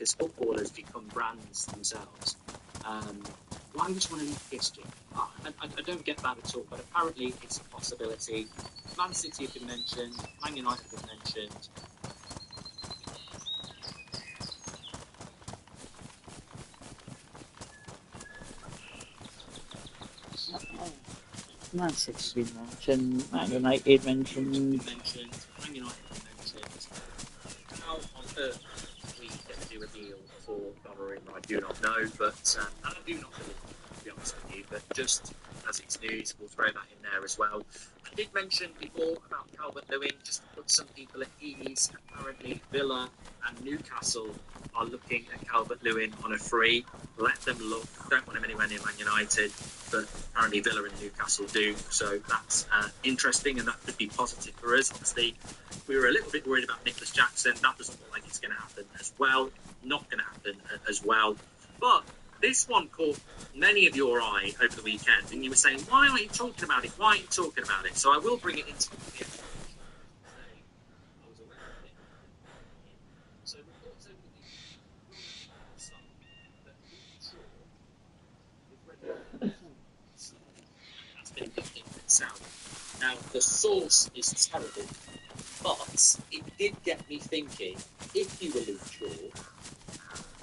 because footballers become brands themselves. Why would you want to leave PSG? I don't get that at all, but apparently it's a possibility. Man City have been mentioned, Man United have been mentioned. Man City have been mentioned, Man United mentioned. Man United have been mentioned. How on earth we get to do a deal for Donnarumma, I do not know, but and I do not believe it, to be honest with you, but just as it's news, we'll throw that in there as well. I did mention before about Calvert-Lewin, just to put some people at ease. Apparently Villa and Newcastle are looking at Calvert-Lewin on a free. Let them look. Don't want him anywhere near Man United, but apparently Villa and Newcastle do. So that's interesting, and that could be positive for us. Obviously, we were a little bit worried about Nicholas Jackson. That doesn't look like it's going to happen as well. Not going to happen as well. But this one caught many of your eye over the weekend, and you were saying, why aren't you talking about it? Why aren't you talking about it? So I will bring it into the So reports over the weekend that's been looking at itself. Now, the source is terrible, but it did get me thinking, if you were Luke Shaw,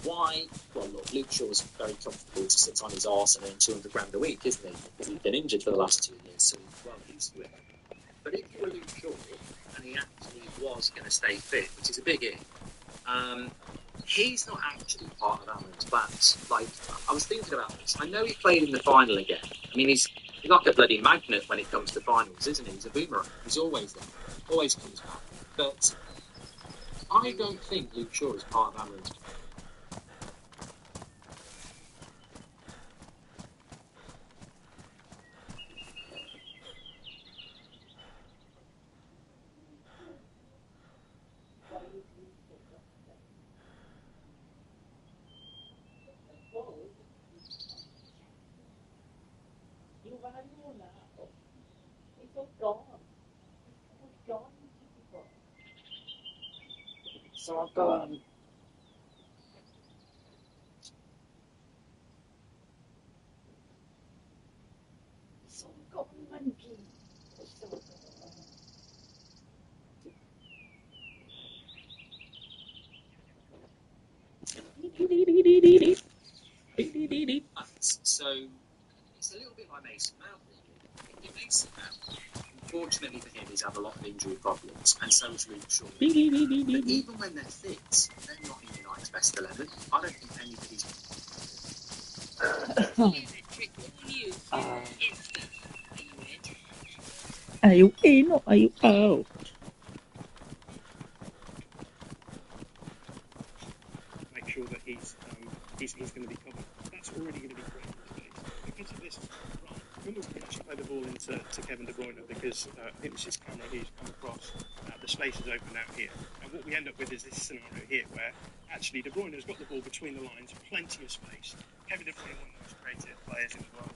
why? Well, look, Luke Shaw's very comfortable to sit on his arse and earn 200 grand a week, isn't he? Because he's been injured for the last 2 years, so he's well used to it. But if you were Luke Shaw and he actually was going to stay fit, which is a big if, he's not actually part of Alan's plans. Like, I was thinking about this. I know he played in the final again. I mean, he's like a bloody magnet when it comes to finals, isn't he? He's a boomerang. He's always there. Always comes back. But I don't think Luke Shaw is part of Alan's plan. So I've got So it's a little bit like Mason Mount, really. Mason Mount, unfortunately for him, he's had a lot of injury problems, and so is Luke Shaw. But even when they're fit, they're not in United's best 11. I don't think anybody's. Are you in or are you out? Make sure that he's going to be covered. That's already going to be great because of this run. Remember, we actually play the ball into Kevin De Bruyne because I think it's his camera he's come across. The space is open out here, and what we end up with is this scenario here where actually De Bruyne has got the ball between the lines, plenty of space. Kevin De Bruyne, one of the most creative players in the world.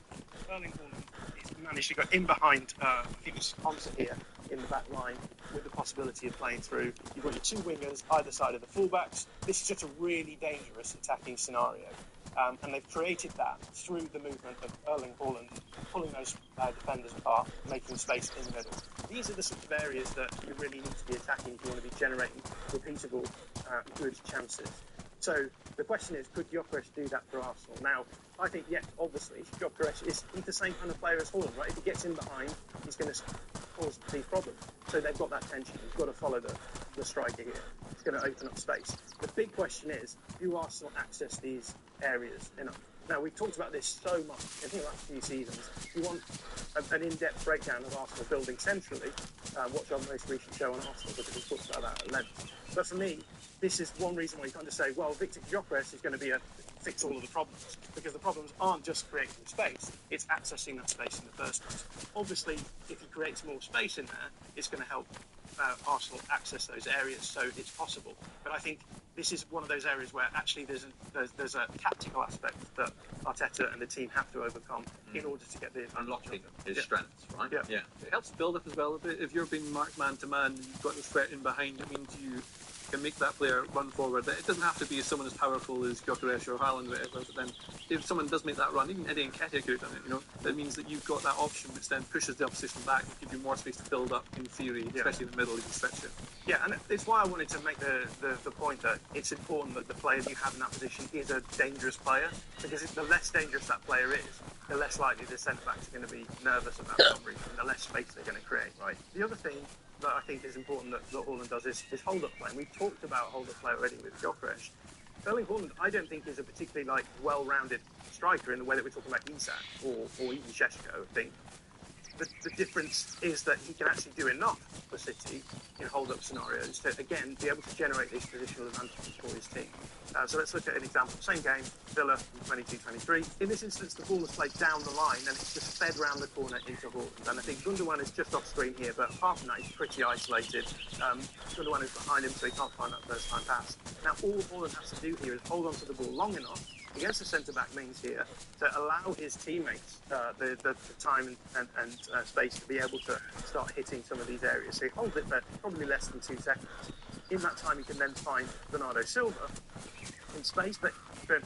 Erling Haaland has managed to go in behind, I think it's Onset here in the back line with the possibility of playing through. You've got your 2 wingers either side of the fullbacks. This is just a really dangerous attacking scenario. And they've created that through the movement of Erling Haaland, pulling those defenders apart, making space in the middle. These are the sort of areas that you really need to be attacking if you want to be generating repeatable, good chances. So the question is, could Gyökeres do that for Arsenal? Now, I think, yes, obviously, Gyökeres he's the same kind of player as Haaland, right? If he gets in behind, he's going to cause these problems. So they've got that tension. You've got to follow the striker here. It's going to open up space. The big question is, do Arsenal access these areas enough? Now, we've talked about this so much in the last few seasons. If you want an in-depth breakdown of Arsenal building centrally, watch our most recent show on Arsenal, because we talked about that at length. But for me, this is one reason why you can't just say, well, Victor Gyökeres is going to be fix all of the problems, because the problems aren't just creating space, it's accessing that space in the first place. Obviously, if he creates more space in there, it's going to help Arsenal access those areas, so it's possible. But I think this is one of those areas where actually there's a tactical aspect that Arteta and the team have to overcome in order to get the unlocking his strengths, right? Yeah. It helps build up as well. If you're being marked man to man, you've got the threat in behind. It means you can make that player run forward. It doesn't have to be someone as powerful as Gyökeres or Haaland or whatever, but then if someone does make that run, even Eddie Nketiah could have done it, you know, that means that you've got that option which then pushes the opposition back and gives you more space to build up in theory, especially in the middle if you stretch it. Yeah, and it's why I wanted to make the point that it's important that the player you have in that position is a dangerous player, because the less dangerous that player is, the less likely the centre-backs are going to be nervous about coverage and the less space they're going to create, right? The other thing that I think is important that Haaland does is hold-up play. And we've talked about hold-up play already with Gyökeres. Erling Haaland, I don't think, is a particularly well-rounded striker in the way that we're talking about Isak or even Šeško, I think. The difference is that he can actually do enough for City in hold-up scenarios to, again, be able to generate these positional advantages for his team. So let's look at an example. Same game, Villa in 22-23. In this instance, the ball was played down the line and it's just fed round the corner into Haaland. And I think Gundogan is just off screen here, but apart from that, he's pretty isolated. Gundogan is behind him, so he can't find that first-time pass. Now, all Haaland has to do here is hold on to the ball long enough against the centre-back means here to allow his teammates the time and space to be able to start hitting some of these areas. So he holds it for probably less than 2 seconds. In that time, he can then find Bernardo Silva in space, but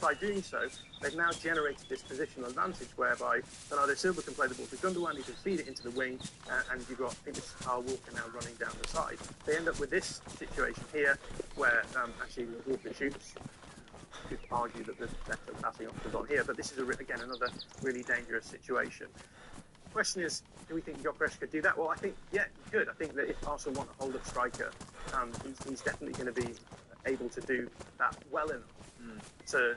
by doing so, they've now generated this positional advantage whereby Bernardo Silva can play the ball to Gundogan, he can feed it into the wing, and you've got, I think it's Kyle Walker now running down the side. They end up with this situation here where actually Walker shoots. You could argue that there's better passing options on here, but this is, again, another really dangerous situation. The question is, do we think Gyökeres could do that? Well, I think, yeah, good. I think that if Arsenal want a hold-up striker, he's definitely going to be able to do that well enough to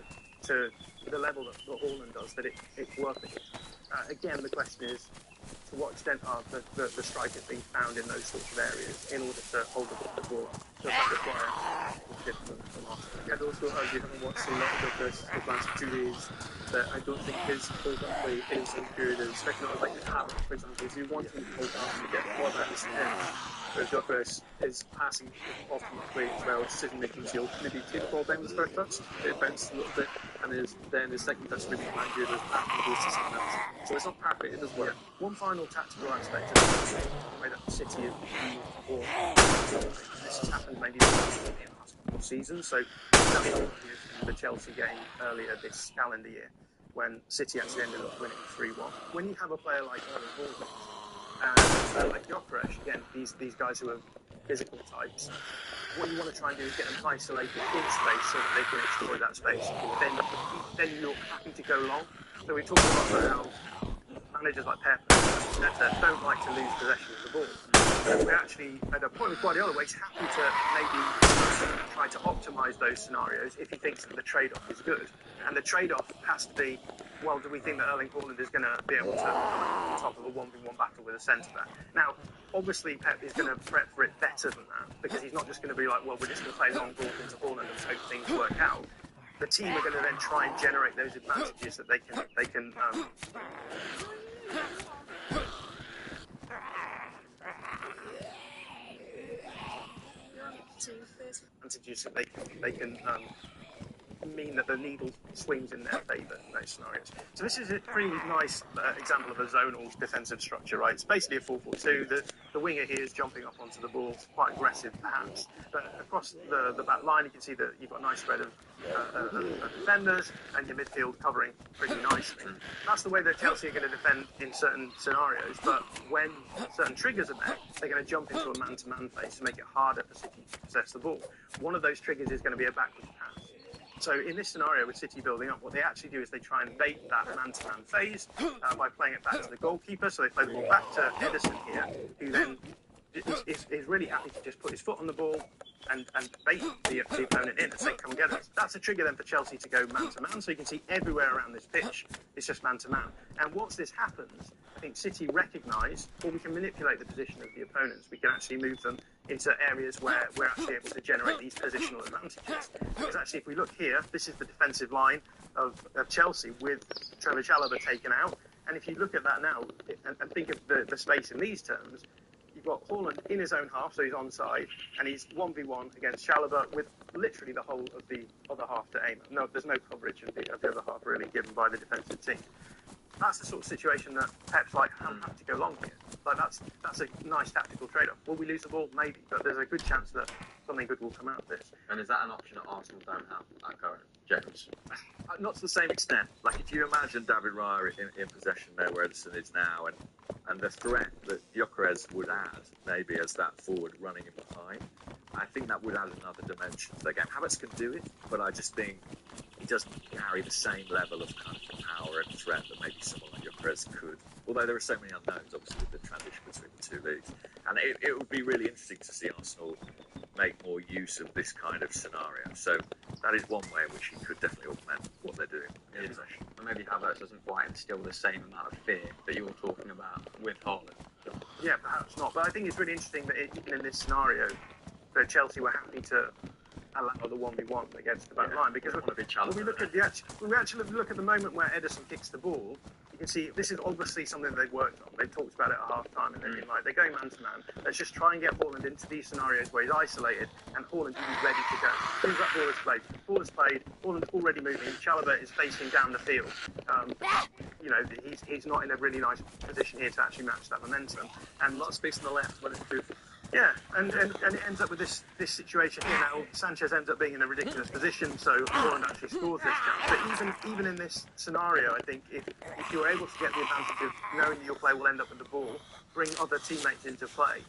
the level that Haaland does, that it's worth it. Again, the question is, to what extent are the strikers being found in those sorts of areas in order to hold the ball up? Does that require different from Arsenal? I'd also argue, having watched a lot of Gyökeres the last 2 days, that I don't think his hold-up play is as good as, especially not like Havertz, for example. If you want him to hold up and get more of that edge, whereas Gyökeres, his passing is often great as well, decision-making, so he'll maybe take the ball down his first touch, it bounces a little bit, and then his second touch maybe not good as passing goes to someone else. So it's not perfect, it does work. One final tactical aspect of the way that City have used the ball. This has happened maybe in the last couple of seasons. So the Chelsea game earlier this calendar year, when City actually ended up winning 3-1. When you have a player like Erling Haaland and a player like Gyökeres, again, these guys who are physical types, what you want to try and do is get them isolated in space so that they can exploit that space. Then you're happy to go long. So we talked a lot about how managers like Pep and don't like to lose possession of the ball. So we're actually at a point with Guardiola where he's happy to maybe try to optimise those scenarios if he thinks that the trade-off is good. And the trade-off has to be, well, do we think that Erling Haaland is going to be able to come on top of a 1v1 battle with a centre-back? Now, obviously Pep is going to prep for it better than that, because he's not just going to be like, well, we're just going to play long balls into Haaland and hope things work out. The team are going to then try and generate those advantages that they can advantages that they can mean that the needle swings in their favour in those scenarios. So this is a pretty nice example of a zonal defensive structure, right? It's basically a 4-4-2. The winger here is jumping up onto the ball, it's quite aggressive perhaps, but across the back line you can see that you've got a nice spread of defenders and your midfield covering pretty nicely. That's the way that Chelsea are going to defend in certain scenarios, but when certain triggers are met, they're going to jump into a man-to-man phase to make it harder for City to possess the ball. One of those triggers is going to be a backwards pass. So in this scenario with City building up, what they actually do is they try and bait that man-to-man phase by playing it back to the goalkeeper. So they play the ball back to Ederson here, who then is really happy to just put his foot on the ball and bait the opponent in and say, come get us. That's a trigger then for Chelsea to go man-to-man. So you can see everywhere around this pitch, it's just man-to-man. And once this happens, I think City recognise, or we can manipulate the position of the opponents. We can actually move them into areas where we're actually able to generate these positional advantages. Because actually, if we look here, this is the defensive line of Chelsea with Trevor Chalobah taken out. And if you look at that now and think of the space in these terms, you've got Haaland in his own half, so he's onside, and he's 1v1 against Chalobah with literally the whole of the other half to aim at. No, there's no coverage of the other half really given by the defensive team. That's the sort of situation that Pep's like, I'm happy to go long here. Like that's a nice tactical trade-off. Will we lose the ball? Maybe, but there's a good chance that something good will come out of this. And is that an option that Arsenal don't have at current, James? Not to the same extent. Like if you imagine David Raya in possession there where Edison is now, and the threat that Gyökeres would add maybe as that forward running in behind, I think that would add another dimension to the game. Havertz can do it, but I just think he doesn't carry the same level of kind of power and threat that maybe someone like Gyökeres could. Although there are so many unknowns, obviously, with the transition between the two leagues. And it would be really interesting to see Arsenal make more use of this kind of scenario. So that is one way in which he could definitely augment what they're doing in possession. And maybe Havertz doesn't quite instill the same amount of fear that you're talking about with Haaland. Yeah, perhaps not. But I think it's really interesting that even in this scenario, that Chelsea were happy to allow the 1v1 against the back line, because want to be when we look at the moment where Edison kicks the ball, you can see this is obviously something they've worked on. They've talked about it at half time, and they've been like, they're going man to man. Let's just try and get Haaland into these scenarios where he's isolated, and Haaland can be ready to go. As soon as that ball is played, Haaland's already moving. Chalobah is facing down the field. He's not in a really nice position here to actually match that momentum. And A lot of space on the left when it's through. yeah, and it ends up with this situation here now. Sanchez ends up being in a ridiculous position, so Haaland actually scores this chance. But even in this scenario, I think if you're able to get the advantage of knowing that your player will end up with the ball, bring other teammates into play,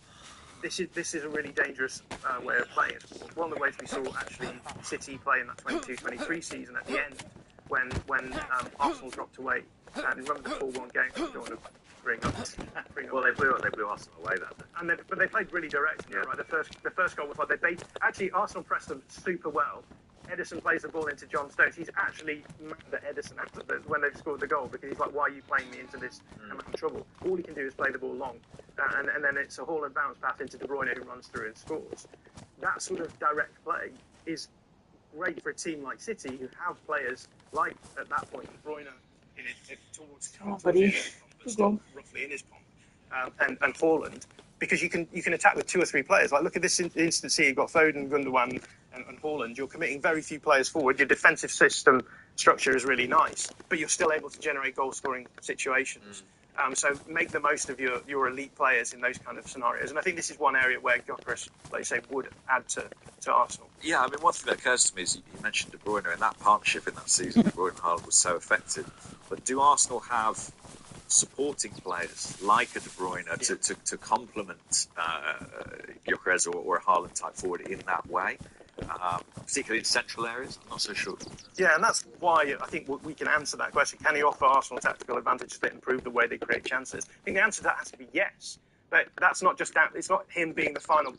this is a really dangerous way of playing it. One of the ways we saw actually City play in that 22-23 season at the end, when Arsenal dropped away. And remember the 4-1 game? I don't want to bring up. Well, they blew Arsenal away that day. But they played really direct. Yeah. Right? The first goal was like Arsenal pressed them super well. Edison plays the ball into John Stones. He's actually mad at Edison when they've scored the goal, because he's like, why are you playing me into this amount of trouble? All he can do is play the ball long. And then it's a Haaland bounce pass into De Bruyne, who runs through and scores. That sort of direct play is great for a team like City, who have players like, at that point, De Bruyne towards buddy. roughly in his palm, and Haaland, because you can attack with 2 or 3 players. Like, look at this instance here. You've got Foden, Gundogan, and Haaland. You're committing very few players forward. Your defensive system structure is really nice, but you're still able to generate goal-scoring situations. So make the most of your elite players in those kind of scenarios. And I think this is one area where Gyökeres, like you say, would add to Arsenal. Yeah, I mean, one thing that occurs to me is you mentioned De Bruyne, and that partnership in that season, De Bruyne and Haaland, was so effective. But do Arsenal have supporting players like a De Bruyne to complement Gyökeres or a Haaland type forward in that way, particularly in central areas? I'm not so sure. Yeah, and that's why I think we can answer that question. Can he offer Arsenal tactical advantages that improve the way they create chances? I think the answer to that has to be yes. But that's not just that. It's not him being the final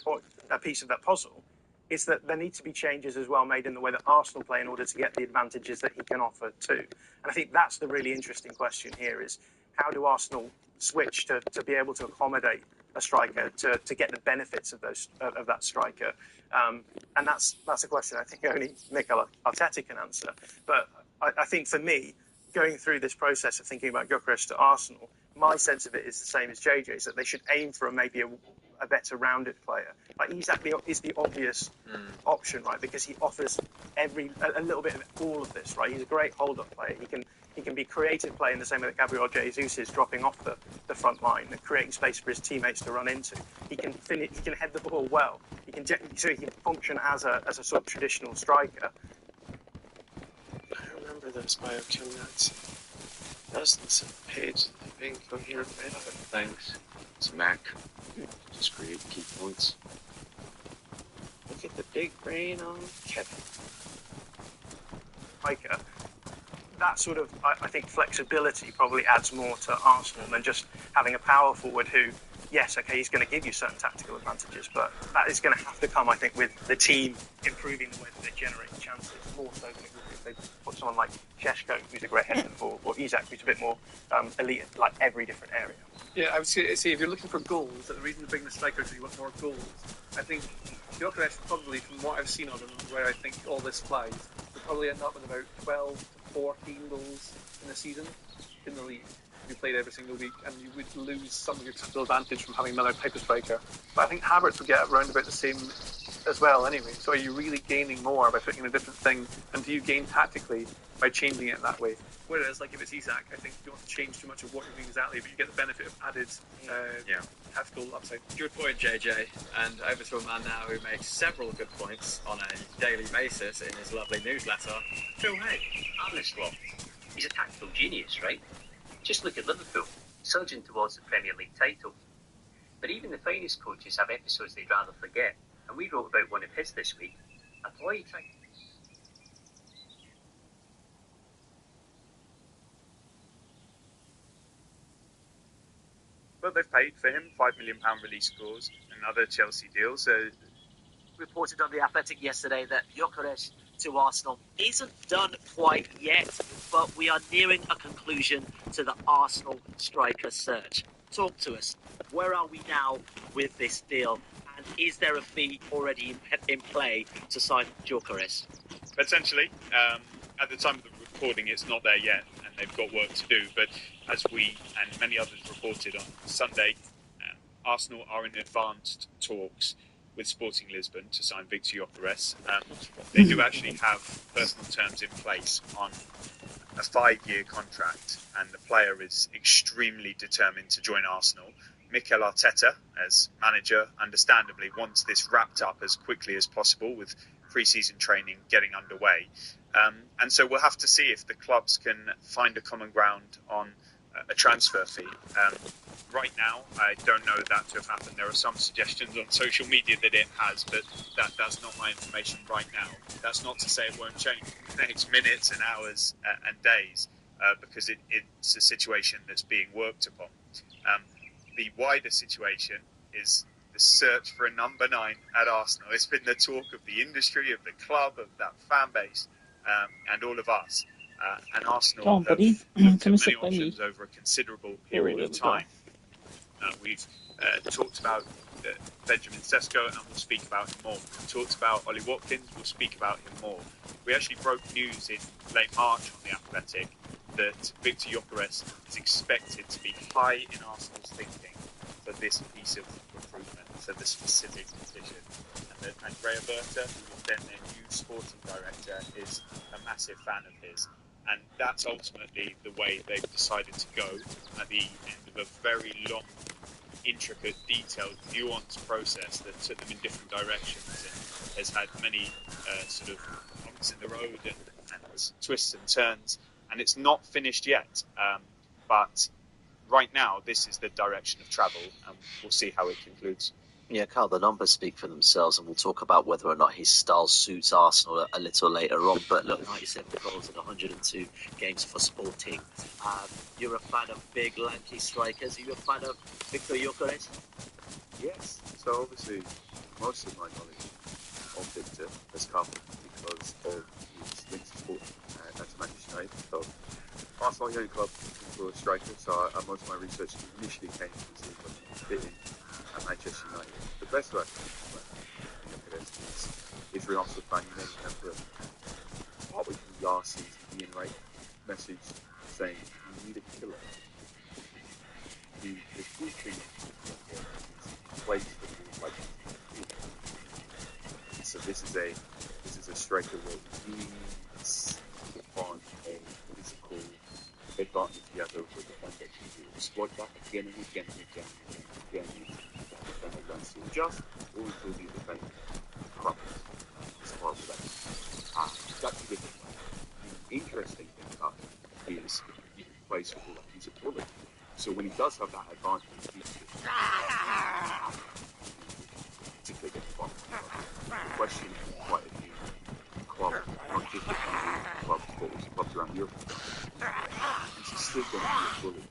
piece of that puzzle. It's that there need to be changes as well made in the way that Arsenal play in order to get the advantages that he can offer too. And I think that's the really interesting question here, is how do Arsenal switch to be able to accommodate a striker to get the benefits of that striker? And that's a question I think only Mikel Arteta can answer. But I think for me, going through this process of thinking about Gyökeres to Arsenal, my sense of it is the same as JJ's, that they should aim for maybe a better rounded player. Like, Isak is the obvious option, right? Because he offers a little bit of all of this, right? He's a great hold-up player. He can be creative play in the same way that Gabriel Jesus is, dropping off the front line and creating space for his teammates to run into. He can head the ball well. He can function as a sort of traditional striker. I remember those biochar notes. Dozens of pages of incoherent thanks. It's Mac. Just create key points. Look at the big brain on Kevin. Striker. That sort of, I think, flexibility probably adds more to Arsenal than just having a power forward who, yes, okay, he's going to give you certain tactical advantages, but that is going to have to come, I think, with the team improving the way that they generate chances, more so than it would if they put someone like Šeško, who's a great header, or Isak, who's a bit more elite at like every different area. Yeah, I would say if you're looking for goals, that the reason to bring the striker is you want more goals. I think Gyökeres probably, from what I've seen of him, where I think all this flies, will probably end up with about 12 to 14 goals in the season in the league. You played every single week, and you would lose some of your tactical advantage from having another type of striker. But I think Havertz would get around about the same as well anyway. So are you really gaining more by putting in a different thing? And do you gain tactically by changing it that way? Whereas, like if it's Isaac, I think you don't want to change too much of what you're doing exactly, but you get the benefit of added tactical upside. Good point, JJ. And over to a man now who makes several good points on a daily basis in his lovely newsletter, Phil Hay. Armstrong, he's a tactical genius, right? Just look at Liverpool, surging towards the Premier League title. But even the finest coaches have episodes they'd rather forget, and we wrote about one of his this week. A boy he tried. But they've paid for him £5 million release clause, another Chelsea deal. So reported on The Athletic yesterday that Gyökeres to Arsenal isn't done quite yet, but we are nearing a conclusion to the Arsenal striker search. Talk to us. Where are we now with this deal? And is there a fee already in play to sign Gyökeres? potentially, at the time of the recording, it's not there yet, and they've got work to do. But as we and many others reported on Sunday, Arsenal are in advanced talks with Sporting Lisbon to sign Victor Gyökeres. They do actually have personal terms in place on a 5-year contract, and the player is extremely determined to join Arsenal. Mikel Arteta, as manager, understandably wants this wrapped up as quickly as possible, with pre-season training getting underway. And so we'll have to see if the clubs can find a common ground on a transfer fee. Right now, I don't know that to have happened. There are some suggestions on social media that it has, but that's not my information right now. That's not to say it won't change in the next minutes and hours and days, because it's a situation that's being worked upon. The wider situation is the search for a number 9 at Arsenal. It's been the talk of the industry, of the club, of that fan base, and all of us. And Arsenal have looked at many options over a considerable period of time. We've talked about Benjamin Sesko, and we'll speak about him more. We've talked about Ollie Watkins, we'll speak about him more. We actually broke news in late March on The Athletic that Victor Gyökeres is expected to be high in Arsenal's thinking for this piece of recruitment, for the specific decision. And Andrea Berta, who is then their new sporting director, is a massive fan of his. And that's ultimately the way they've decided to go at the end of a very long, intricate, detailed, nuanced process that took them in different directions and has had many sort of bumps in the road and twists and turns. And it's not finished yet. But right now, this is the direction of travel, and we'll see how it concludes. Yeah, Carl, the numbers speak for themselves, and we'll talk about whether or not his style suits Arsenal a little later on. But look, 97 goals in 102 games for Sporting. You're a fan of big, lanky strikers. Are you a fan of Victor Gyökeres? Yes. So obviously, most of my knowledge of Victor has come because of his links to Sporting and to Manchester United. So Arsenal, young club for a striker. So most of my research initially came to see what he fit in at Manchester United. The best way I can is for Arsenal fan, you remember part with the last season, Ian Wright message saying you need a killer. The key thing is place for the like. So this is a striker that needs to find a physical advantage he has over the defender. He squad back again and again and again and again. To adjust or until the defender crumbles. It's horrible. That's a good thing. The interesting thing about him is he plays football like he's a bully. So when he does have that advantage, he's to take it from. The question is quite a few clubs, not just the clubs, but also clubs around Europe. He's still going to be a bully.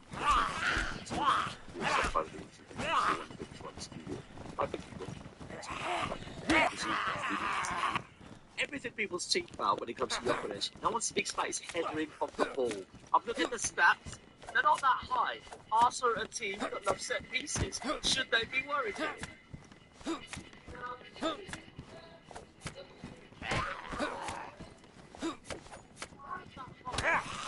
Everything people speak about when it comes to Gyökeres, no one speaks about his headering of the ball. I'm looking at the stats. They're not that high. Arsenal are a team that love set pieces. Should they be worried here?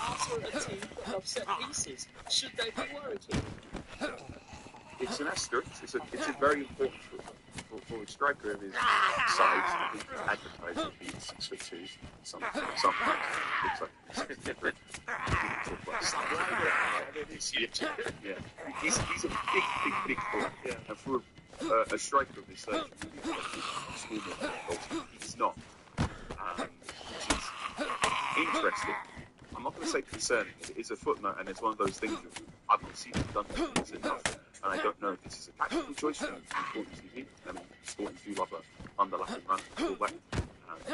Arsenal are a team that love set pieces. Should they be worried here? It's an asterisk. It's a very important for for a striker of his size, I think he's advertising being 6'2". Sometimes looks like he's 6'3". Yeah, he's a big player. Yeah. And for a striker of his size, you really expect him to score more goals. He's not, which is interesting. I'm not going to say concerning. It's a footnote, and it's one of those things that I've not seen him done this enough, and I don't know if this is a tactical choice from Sporting TV. I mean, Sporting do love a underlapping run fullback.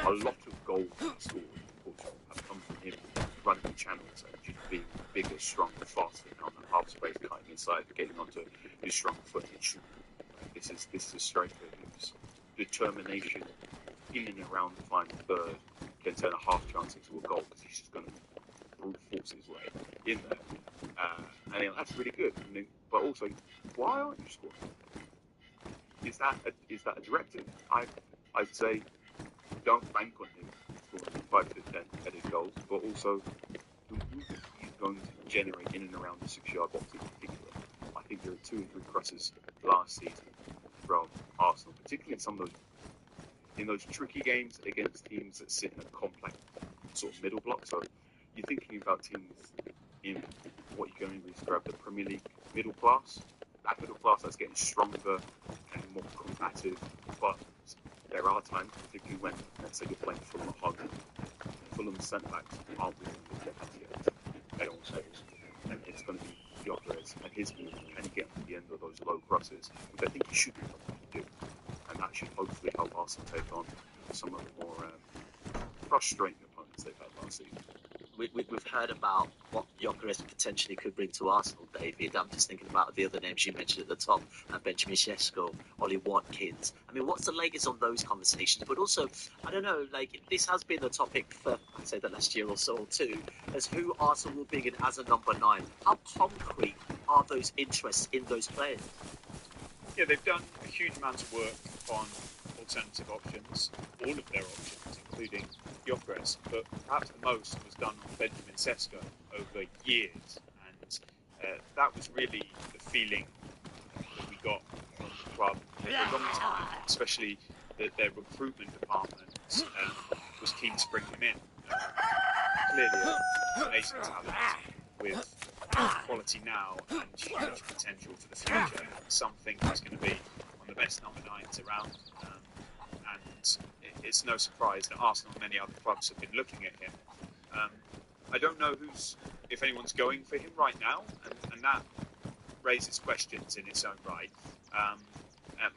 A lot of goals scored in Portugal have come from him running the channels and just being bigger, stronger, faster down the half space, cutting inside, getting onto his strong foot and shooting. This is a striker whose determination in and around the final third can turn a half chance into a goal because he's just going to brute force his way in there. And that's really good. I mean, but also, why aren't you scoring? Is that a directive? I'd say don't bank on him scoring 5 to 10 headed goals, but also the movement he's going to generate in and around the 6-yard box in particular. I think there are 2 or 3 crosses last season from Arsenal, particularly in those tricky games against teams that sit in a compact sort of middle block. So you're thinking about teams in what you can only describe the Premier League middle class. That middle class that's getting stronger and more combative, but there are times, particularly when, let's say, you're playing Fulham at home, Fulham's centre-backs aren't really looking at yet. They don't say, and it's going to be Gyökeres and his move. Can he get to the end of those low crosses, which I think he should be able to do, and that should hopefully help Arsenal take on some of the more frustrating opponents they've had last season. We've heard about what Gyökeres potentially could bring to Arsenal, David. I'm just thinking about the other names you mentioned at the top, Benjamin Sesko, Ollie Watkins. I mean, what's the latest on those conversations? But also, I don't know, like, this has been a topic for, I'd say, the last year or so or two, as who Arsenal will bring in as a number 9. How concrete are those interests in those players? Yeah, they've done a huge amount of work on alternative options, all of their options, including Gyökeres, but perhaps the most was done on Benjamin Sesko over years, and that was really the feeling that we got from the club for a long time, especially that their recruitment department was keen to bring him in. Clearly an amazing talent with quality now and huge potential for the future. Something he's going to be one of the best number 9s around. And it's no surprise that Arsenal and many other clubs have been looking at him. I don't know if anyone's going for him right now, and that raises questions in its own right.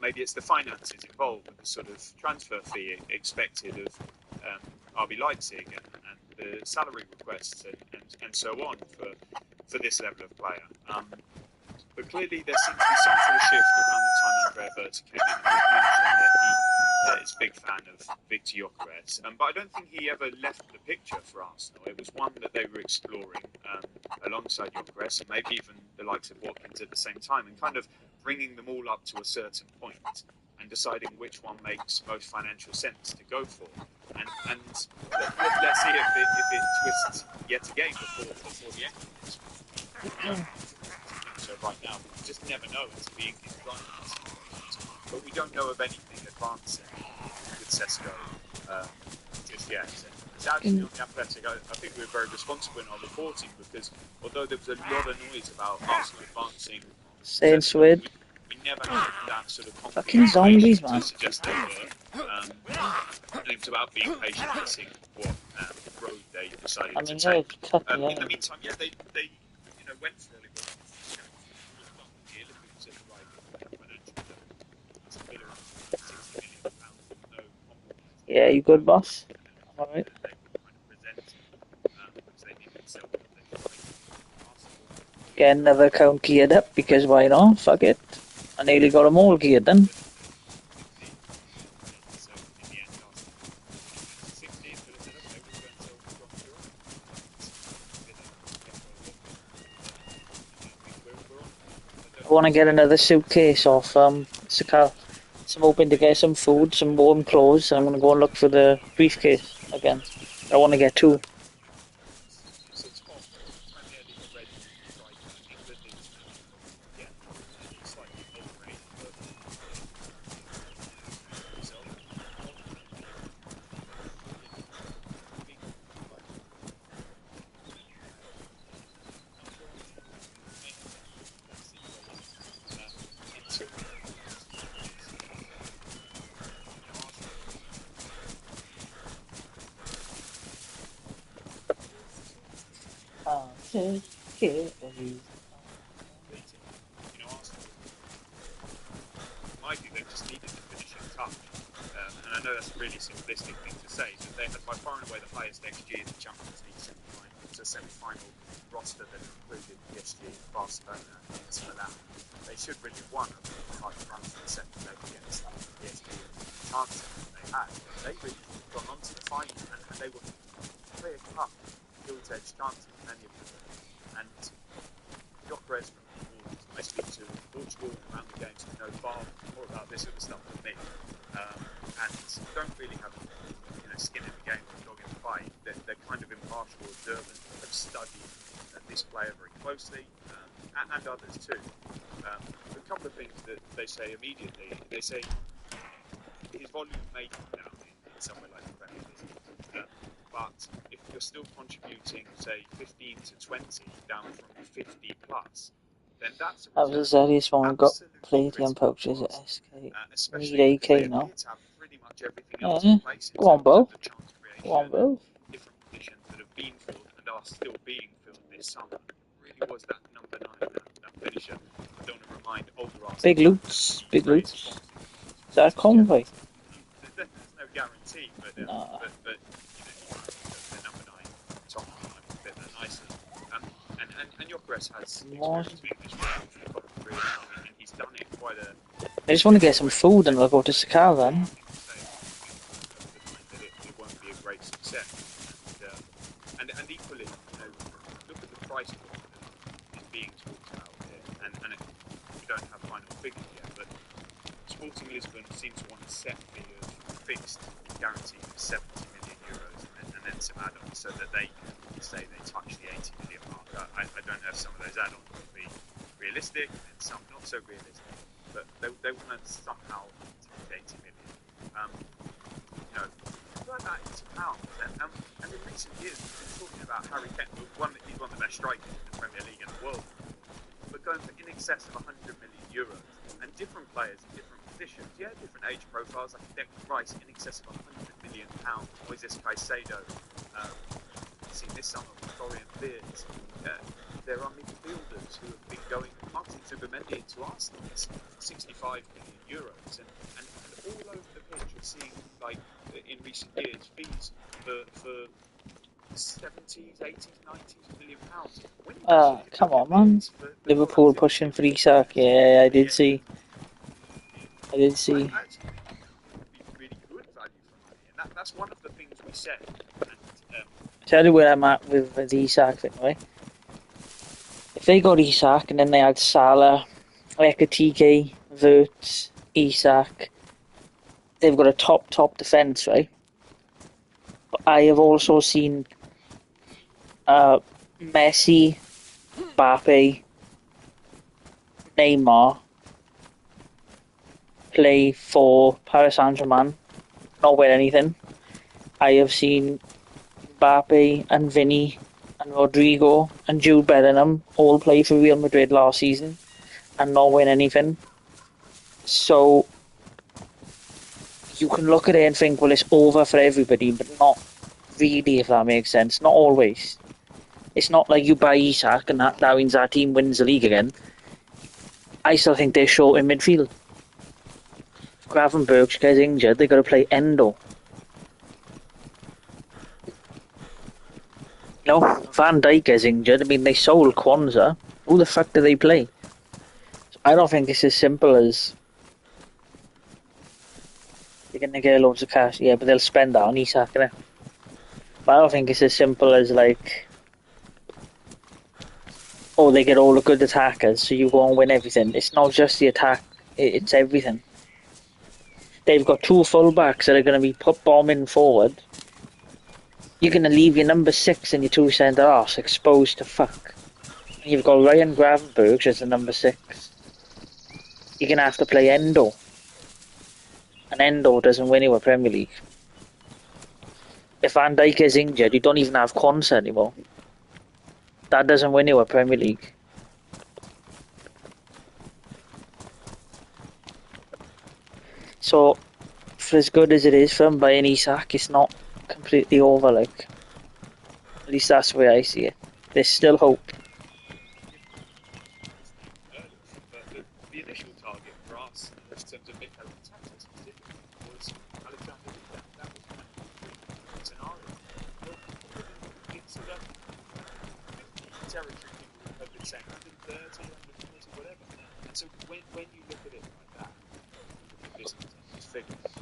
Maybe it's the finances involved with the sort of transfer fee expected of RB Leipzig and the salary requests and so on for this level of player. But clearly there seems to be some sort of shift around the time Andrea Berta came in. We've mentioned that he is a big fan of Victor Gyökeres, but I don't think he ever left the picture for Arsenal. It was one that they were exploring alongside Gyökeres, and maybe even the likes of Watkins at the same time, and kind of bringing them all up to a certain point and deciding which one makes most financial sense to go for. And let's see if it twists yet again before the end. So right now, we just never know until the ink is dry. But we don't know of anything advancing with Sesko just yet. It's actually on the Athletic. I think we were very responsible in our reporting because although there was a lot of noise about Arsenal advancing Saints Sesko, win. we never had that sort of Fucking zombies, to man. suggest they were. And it was about being patient and seeing what road they decided I to mean, take. they've cut the In the end. meantime, yeah, they went for Ollie Watkins. Yeah, you good, boss? Alright. Get another account geared up because why not? Fuck it. I nearly got them all geared then. I want to get another suitcase off Sakal. So I'm hoping to get some food, some warm clothes, and I'm going to go and look for the briefcase again. I want to get 2. Arsenal, in my view, they just needed the finishing touch. And I know that's a really simplistic thing to say, but they had by far and away the highest XG in the Champions League semi-final. It's a semi-final roster that included PSG, Barcelona, and Inter Milan. They should really have won a high France in the second leg against PSG. Chances that they had, they really got on to the final, and they were clear cut, gilt edge chances, many of them. And Gyökeres from Wolves, I speak to Portugal and around the games who know far more about this sort of stuff than me, and don't really have skin in the game or dog in the fight. They're kind of impartial observers that have studied this player very closely, and others too. A couple of things that they say immediately. They say his volume may come down in somewhere like the Premier League, but if you're still contributing, say, 15 to 20 down from 50 plus, then that's That was the earliest one we got Palladium pouches at SK. Need AK now. Go on, Bo. Go on, Bo. Different positions that have been filled and are still being filled this summer. Really was that number 9, that finisher. I don't want to remind older Arsenal. Big loots, big loots. Is that a convoy? There's no guarantee, but the number 9 top line a bit nicer. And Gyökeres has experience being this way, and he's done it quite a. I just want to get some food and I'll go to Sakar then. It won't be a great success, and equally, look at the price point that is being talked about here, and we don't have final figures yet, but Sporting Lisbon seems to want a set fee of fixed guarantee of 70 million euros, and then some add-ons so that they can say they touch the 80 million mark. I don't know if some of those add-ons will be realistic and some not so realistic, but they want to somehow touch 80 million. Convert that into pounds, and in recent years we've been talking about Harry Kane, he's one of the best strikers in the Premier League and the world, but going for in excess of 100 million euros, and different players in different positions, different age profiles, like Declan Rice in excess of 100 million pounds, Moises Caicedo, seen this summer with Florian Wirtz. There are midfielders who have been going, Martin Zubimendi into Arsenal, 65 million euros, and all over the pitch we're seeing, like in recent years, fees for 70s, 80s, 90s million pounds. Come on, man. Liverpool pushing for Isak. Yeah, I did see. Actually, really good value for money, and that's one of the things we said. Tell you where I'm at with the Isak thing, right? If they got Isak and then they had Salah, Ekatike, Wirtz, Isak, they've got a top defence, right? But I have also seen Messi, Mbappe, Neymar play for Paris Saint-Germain, not win anything. I have seen Mbappe and Vinny and Rodrigo and Jude Bellingham all play for Real Madrid last season and not win anything. So you can look at it and think, well, it's over for everybody, but not really, if that makes sense. Not always. It's not like you buy Isak and that means that team wins the league again. I still think they're short in midfield. If Gravenberch gets injured, they've got to play Endo. No, Van Dijk is injured. I mean, they sold Kwanzaa. Who the fuck do they play? So I don't think it's as simple as they're going to get loads of cash. Yeah, but they'll spend that on Isak, innit? But I don't think it's as simple as like, oh, they get all the good attackers, so you go and win everything. It's not just the attack; it's everything. They've got 2 fullbacks that are going to be bombing forward. You're going to leave your number 6 and your 2 centre-halves exposed to fuck. And you've got Ryan Gravenberch as the number 6. You're going to have to play Endo. And Endo doesn't win you a Premier League. If Van Dijk is injured, you don't even have Kwanzaa anymore. That doesn't win you a Premier League. So, for as good as it is for him buying Isak, it's not completely over, like. At least that's the way I see it. There's still hope. But the initial target for us, in terms of Mikel Arteta specifically, was Alexander Isak. That was kind of the scenario. Well, it's sort of 50 territory people have been saying 130, 140, whatever. And so when you look at it like that, look at these figures,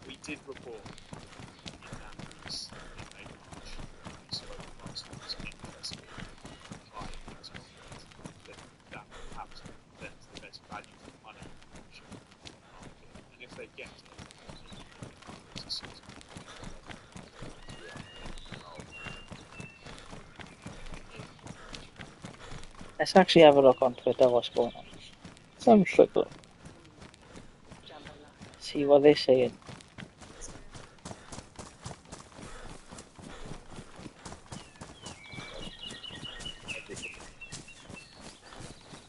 we did report in that piece in late March, we spoke of Arsenal's interest in high transfer rates, that perhaps represents the best value for money option on the market. And if they get it, it's a season. Let's actually have a look on Twitter what's going on. Let's have a quick look. See what they're saying.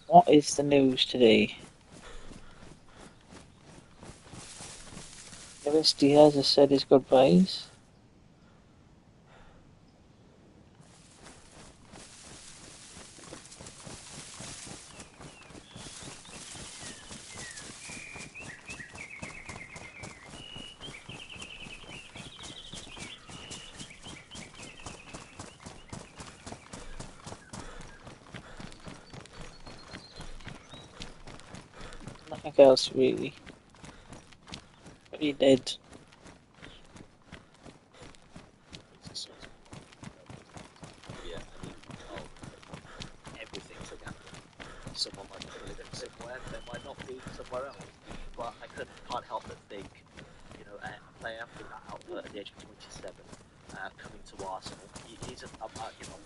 What is the news today? Luis Diaz has said his goodbyes. Nothing else really. But he did. Yeah, I mean, everything's a gamble. Someone might be living somewhere, they might not be somewhere else. But I can't help but think, you know, a player with that output at the age of 27, coming to Arsenal, he's a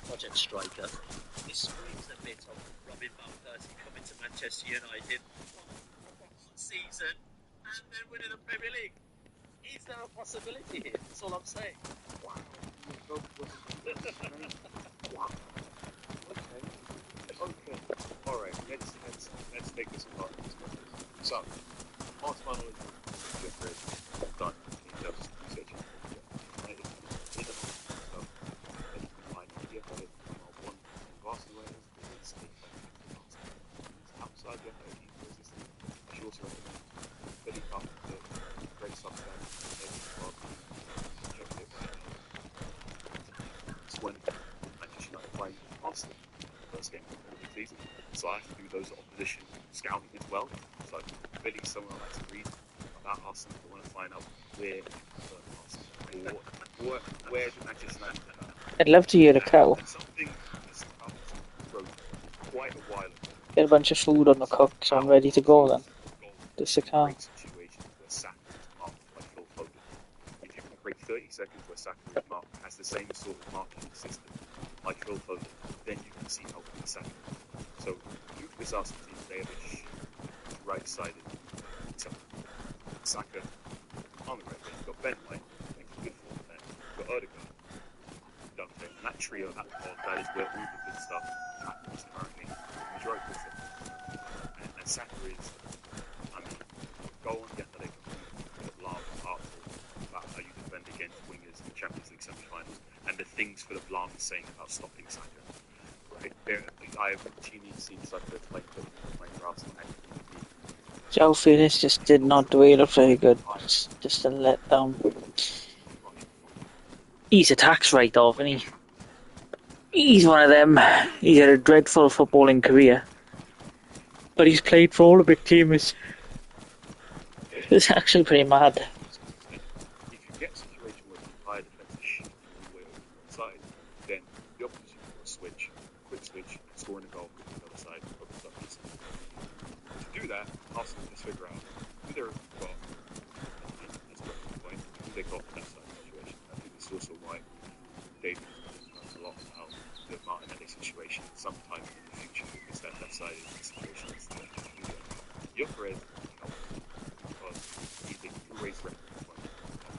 project striker. This screams a bit of Robin Van Persie coming to Manchester United one season and then winning the Premier League. Is there a possibility here? That's all I'm saying. Wow. Okay. All right. Let's take this apart. So, Arsenal is done. Just research. Outside your head, I should also recommend Billy Carpenter, great substance, it's when Manchester United playing Arsenal first game of the season. So I have to do those opposition scouting as well. So Billy's someone I like to read about Arsenal. I want to find out where Arsenal or where do Manchester United end up. I'd love to hear a cow. Something that's wrote quite a while ago. Get a bunch of food on the cook, so I'm ready to go then. Just a cow. Situations where Saka is marked like Phil Foden. If you can create 30 seconds where Saka is marked, has the same sort of marking system like Phil Foden, then you can see how good Saka is. So, look at this Arsenal team, they have a right-sided Saka on the right wing. You've got Ben White, making good form there. You've got Odegaard, Dante, and that trio, that pod, that is where all the good stuff happens currently. The majority of it. And Saka is, I mean, go on the athletic laugh about how you defend against wingers in the Champions League semi-finals, and the things Philip Lahm is saying about stopping Saka. Right? I have routinely seen Saka play for Arsenal. Joe Felix just did not do it very good. It's just a letdown. He's a tax write-off, and he's one of them. He's had a dreadful footballing career, but he's played for all the big teams. It's actually pretty mad. If you get a situation where the higher defensive shit all the way over the side, then the opposition will switch, quick switch, scoring a goal on the other side, opens up easily. To do that, Arsenal must figure out who they've got, as a point, who they got in that side situation. I think this is also why David knows a lot about the Martinelli situation sometime in the future, because that side of the situation is the Gyökeres because he's a two-way threat in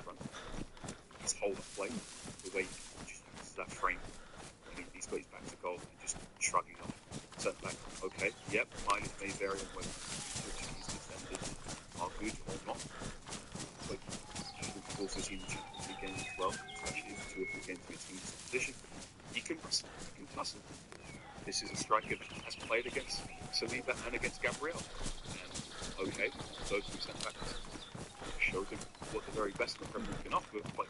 front. His whole play, the way he just uses that frame, he's got his back to goal and just shrugging off. Centre back, okay, yep, mileage may vary on whether Portuguese defenders are good or not. But you've also seen the Champions League games as well, especially if 2 or 3 games against teams in position. He can Hustle. This is a striker that has played against Saliba and against Gabriel. And okay, those two centre backs showed him what the very best of the Premier League can offer, but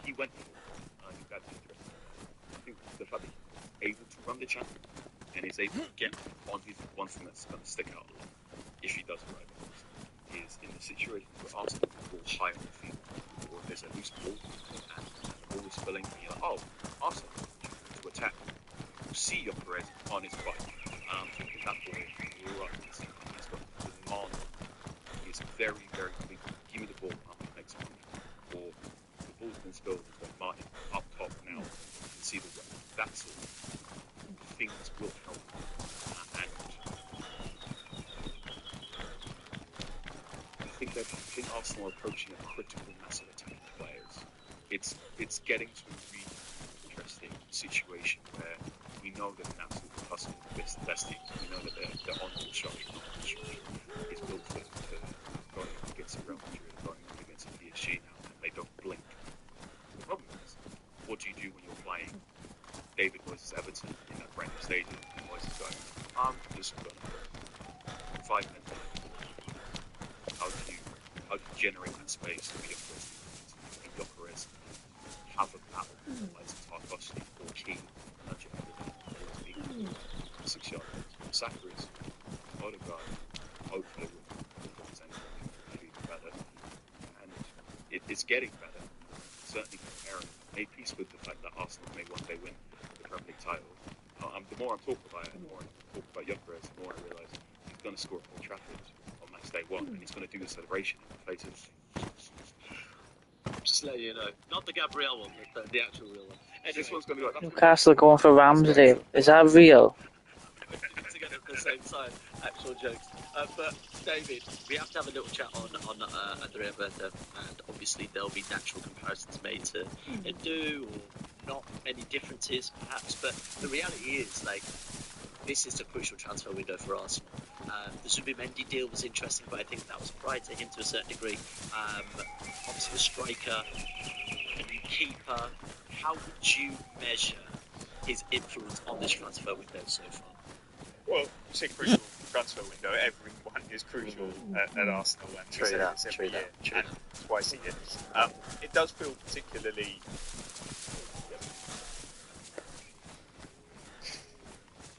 he went for it. And I think that's interesting. I think the fact that he's able to run the channel and is able to get on his one thing that's going to stick out a lot, if he does arrive at Arsenal, is in the situation where Arsenal will high on the field, or if there's a loose ball and the ball is spilling, and you're like, oh, Arsenal to attack. You see your Perez on his bike, and I'm thinking that ball runs. He's got the demand. He's very, very quick. Give me the ball, I'm the next one. Or the ball's been spilled, it's got Martin up top now. You can see the run. That sort of things will help. And I think Arsenal are approaching a critical mass of attacking players. It's getting to a really interesting situation where we know that an absolute hustle is the best teams. We know that they're on the structure, not the structure. It's built for going up against Real Madrid, going up against PSG now, and they don't blink. The problem is, what do you do when you're playing David Moyes' Everton in that brand new stadium, and Moyes is going, I'm just going to 5 minutes. How do you generate that space for your first and Gyökeres have a battle like Tarkovsky or Key, nudge it over 6 yards. Saka is Odegaard, hopefully with potential maybe even better, and it's getting better. Certainly comparing, made peace with the fact that Arsenal may one day win the Premier League title. The more I talk about it, the more I talk about Gyökeres, the more I realise he's going to score at Old Trafford on match day 1, and he's going to do the celebration in the face of. Just let you know, not the Gabriel one, but the actual real one. Anyway, This one's going to be like Newcastle going for Ramsdale. Is that real? together at the same time, actual jokes. But David, we have to have a little chat on Andrea Berta, and obviously there'll be natural comparisons made to Edu, or not many differences perhaps, but the reality is, like, this is a crucial transfer window for Arsenal. The Zubimendi deal was interesting, but I think that was prior to him to a certain degree. Obviously the striker, a new keeper. How would you measure his influence on this transfer window so far? Well, it's a crucial transfer window. Everyone is crucial at Arsenal, and we say this every year, and twice a year. It does feel particularly.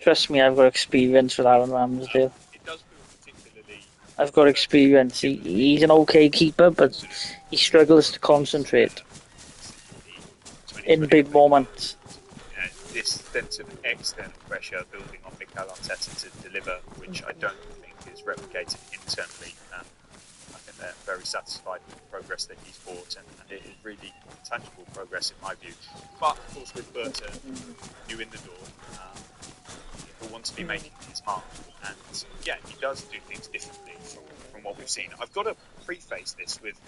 Trust me, I've got experience with Aaron Ramsdale. It does feel particularly. I've got experience. He's an okay keeper, but he struggles to concentrate in big moments. This sense of external pressure building on Mikel Arteta to deliver, which I don't think is replicated internally. I think they're very satisfied with the progress that he's brought, and it is really tangible progress in my view. But of course, with Berta new in the door, he'll want to be making his mark, and yeah, he does do things differently from what we've seen. I've got to preface this with,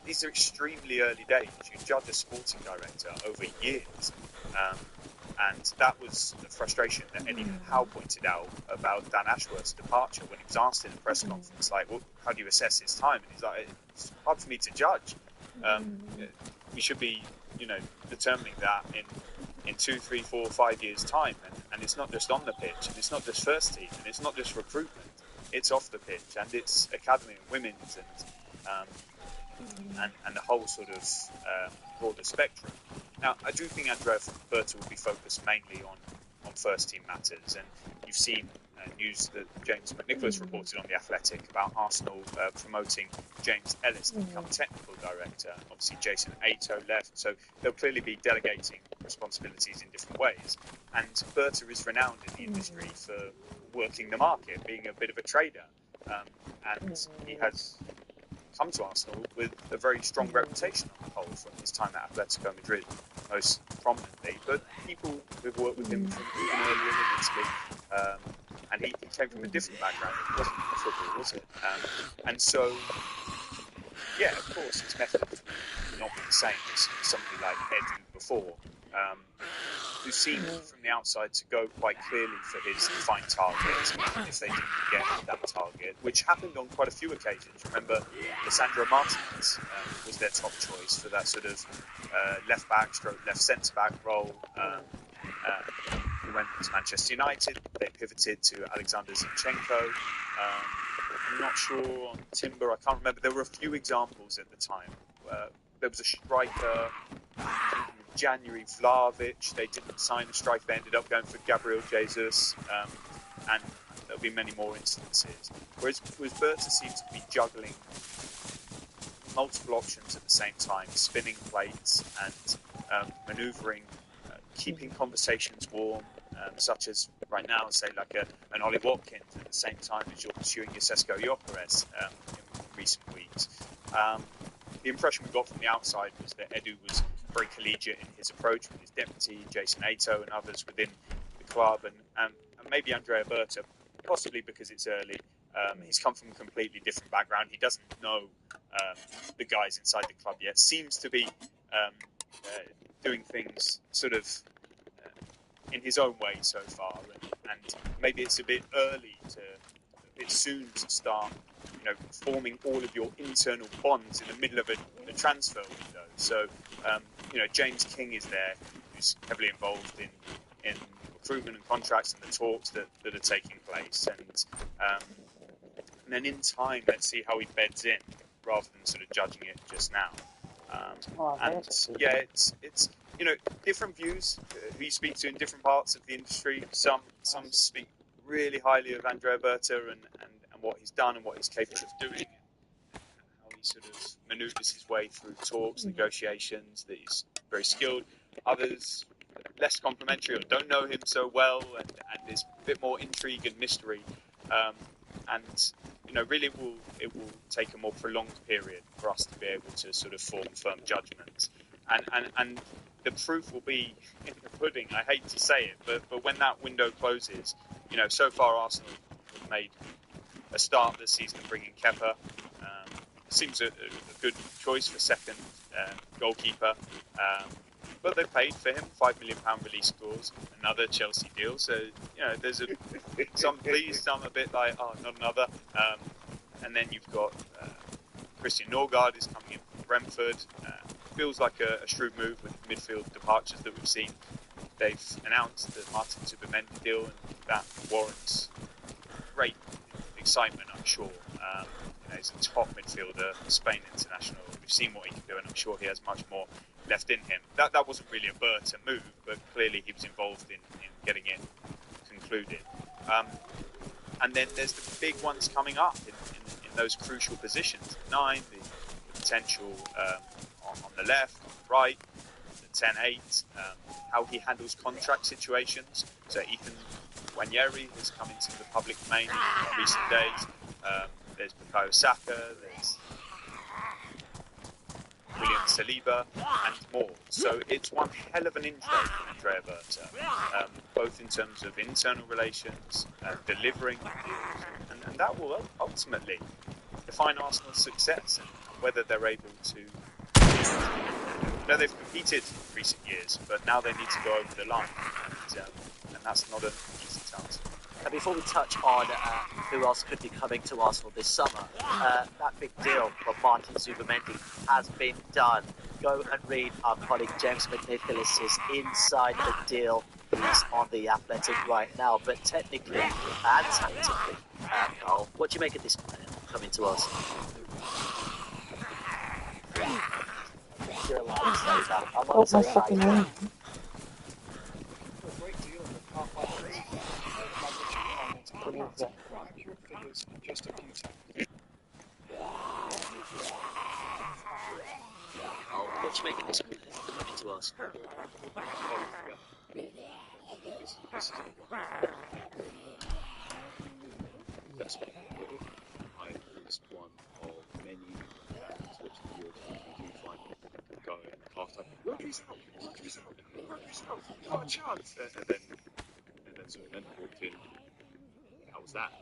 these are extremely early days. You judge a sporting director over years. And that was the frustration that Eddie Howe pointed out about Dan Ashworth's departure when he was asked in a press conference, like, well, how do you assess his time? And he's like, it's hard for me to judge. We should be, determining that in 2, 3, 4, 5 years' time. And it's not just on the pitch, and it's not just first team, and it's not just recruitment. It's off the pitch, and it's academy and women's, and the whole sort of broader spectrum. Now, I do think Andrea Berta will be focused mainly on first-team matters, and you've seen news that James McNicholas reported on The Athletic about Arsenal promoting James Ellis to become technical director. Obviously, Jason Ato left, so they'll clearly be delegating responsibilities in different ways. And Berta is renowned in the industry for working the market, being a bit of a trader, and he has come to Arsenal with a very strong reputation on the whole from his time at Atletico Madrid most prominently, but people who've worked with him from even earlier in this league, and he came from a different background. It wasn't football, was it? And so, yeah, of course his method will not be the same as somebody like Edu before, who seemed from the outside to go quite clearly for his defined target, and if they didn't get that target, which happened on quite a few occasions. Remember, Lissandro Martinez was their top choice for that sort of left back stroke left centre back role, to Manchester United, they pivoted to Alexander Zinchenko. I'm not sure on Timber, I can't remember. There were a few examples at the time. There was a striker, I think in January, Vlahovic. They didn't sign a striker, they ended up going for Gabriel Jesus. And there'll be many more instances. Whereas Berta seems to be juggling multiple options at the same time, spinning plates and manoeuvring, keeping conversations warm, such as right now, say like an Ollie Watkins at the same time as you're pursuing your Sesko Gyökeres in recent weeks. The impression we got from the outside was that Edu was very collegiate in his approach with his deputy, Jason Ato, and others within the club, and maybe Andrea Berta, possibly because it's early. He's come from a completely different background. He doesn't know the guys inside the club yet. Seems to be doing things sort of in his own way so far, and maybe it's a bit soon to start, forming all of your internal bonds in the middle of a transfer window. So, James King is there, who's heavily involved in recruitment and contracts and the talks that are taking place, and then in time, let's see how he beds in, rather than sort of judging it just now. It's different views who you speak to in different parts of the industry. Some speak really highly of Andrea Berta and what he's done and what he's capable of doing, and how he sort of manoeuvres his way through talks, negotiations, that he's very skilled. Others less complimentary or don't know him so well, and there's a bit more intrigue and mystery. Really it will take a more prolonged period for us to be able to sort of form firm judgments. And the proof will be in the pudding. I hate to say it, but when that window closes, so far Arsenal have made a start this season bringing Kepa. Seems a good choice for second goalkeeper. But they paid for him, £5 million release clause, another Chelsea deal. So, there's some pleased, some a bit like, oh, not another. And then you've got Christian Norgard is coming in from Brentford. Feels like a shrewd move with midfield departures that we've seen. They've announced the Martin Zubimendi deal, and that warrants great excitement, I'm sure. He's a top midfielder, Spain international. We've seen what he can do, and I'm sure he has much more left in him. That wasn't really a Berta move, but clearly he was involved in getting it concluded. And then there's the big ones coming up in those crucial positions. 9, the potential on the left, on the right, the 10-8, how he handles contract situations. So Ethan Wanyeri has come into the public domain in recent days. There's Bukayo Saka, there's William Saliba, and more. So it's one hell of an intro for Andrea Berta, both in terms of internal relations, delivering, and that will ultimately define Arsenal's success and whether they're able to. They've competed in recent years, but now they need to go over the line, and that's not an easy task. And before we touch on who else could be coming to Arsenal this summer, that big deal from Martin Zubimendi has been done. Go and read our colleague James McNicholas's Inside the Deal piece on The Athletic right now. But technically and tactically, Carl, what do you make of this player coming to Arsenal? You're allowed to say that. I'm not saying fucking name. Accurate figures in just a few seconds. What do you make of this player coming to Arsenal? That's what I was one of many fans watching the European Champions final go in half time. Rodri's out, not a chance. And then Zubimendi walked in. How was that?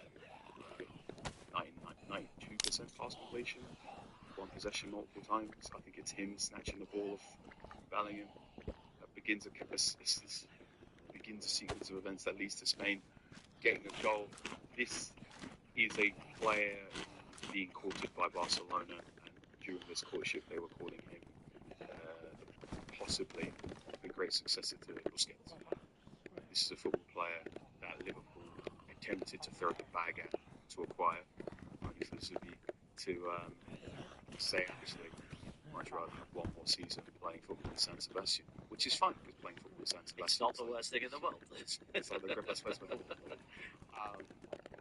92% pass completion, one possession multiple times. I think it's him snatching the ball off Bellingham. That begins a sequence of events that leads to Spain getting a goal. This is a player being courted by Barcelona, and during this courtship they were calling him possibly the great successor to Busquets. This this is a football player that Liverpool attempted to throw the bag at to acquire, only for Zubi to say actually much rather have one more season playing football in San Sebastian, which is fun because playing football in San Sebastian. It's not the worst thing in the world. It's like the best place to play.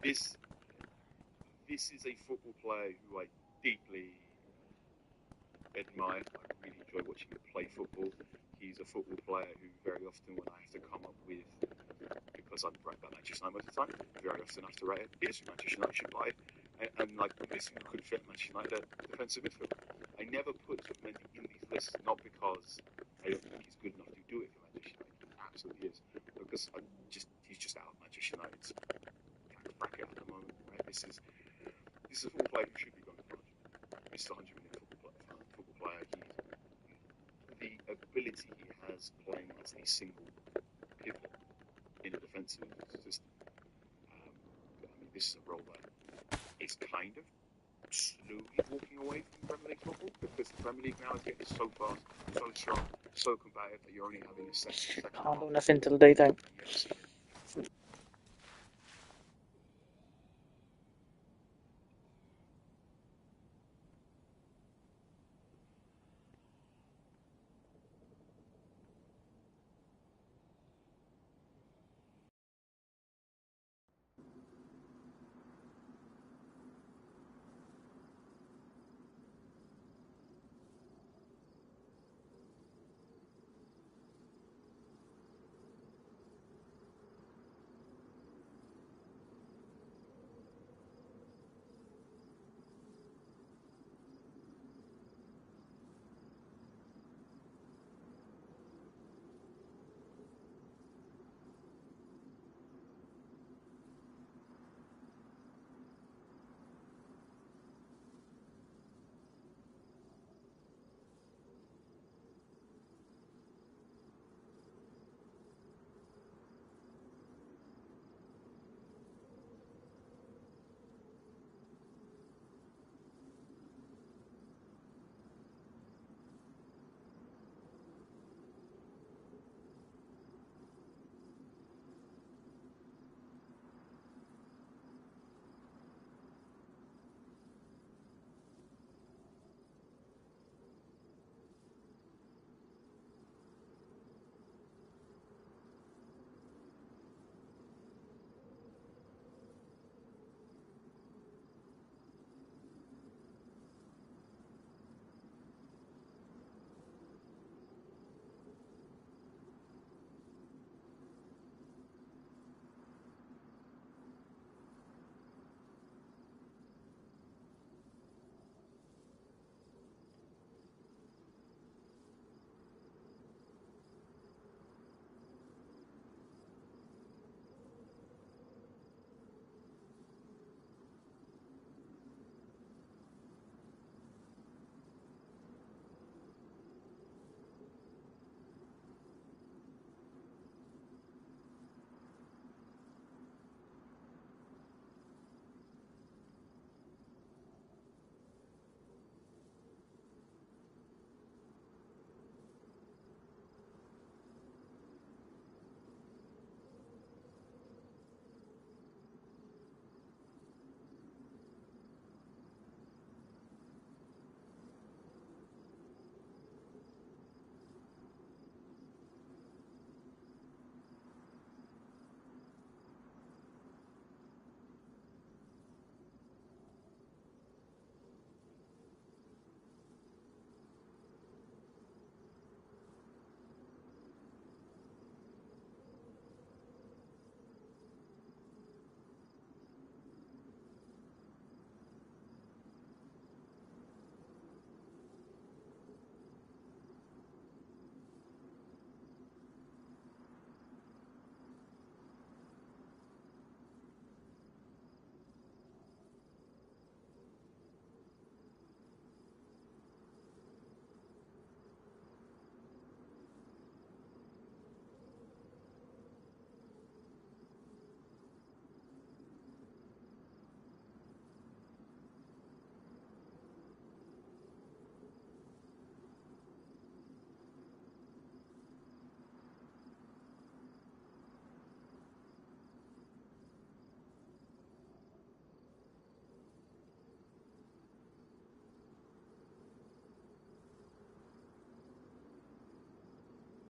This is a football player who I deeply admire. I really enjoy watching him play football. He's a football player who very often, when I have to come up with, because I'm right about Manchester United most of the time, very often I have to write it. Here's who Manchester United should buy. And like this could fit Manchester United defensive midfield. I never put Mendy in these lists, not because I don't think he's good enough to do it for Manchester United. He absolutely is. Because he's just out of Manchester United's bracket at the moment. Right? This is a football player who should be going for 100 million. This is a 100 million football player. The ability he has playing as the single pivot in a defensive system. This is a role that is kind of slowly walking away from Premier League football because the Premier League now is getting so fast, so strong, so combative that you're only having a second Can't do nothing till daytime. and you have to see